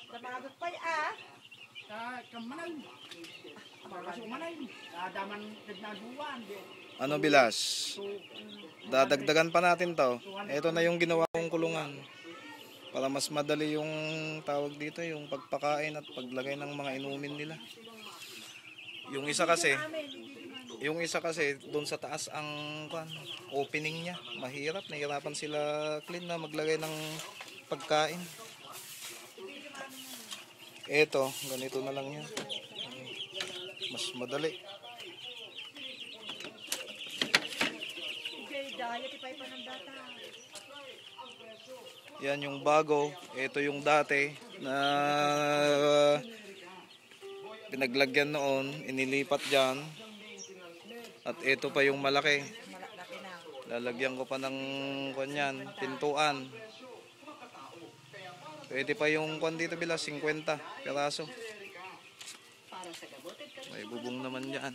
Damagot pa ah. Kamanay. Marasok manay. Daman nagnaduan. Ano Bilas? Dadagdagan pa natin to. Ito na yung ginawa kong kulungan. Para mas madali yung tawag dito, yung pagpakain at paglagay ng mga inumin nila. Yung isa kasi doon sa taas ang opening niya. Mahirap, nahirapan sila clean na maglagay ng pagkain. Ito, ganito na lang yan. Mas madali. Yan yung bago. Ito yung dati na pinaglagyan noon, inilipat dyan. At ito pa yung malaki. Lalagyan ko pa ng kanyan, pintuan. Pwede pa yung kwan dito Bilas, 50 piraso. May bubong naman dyan.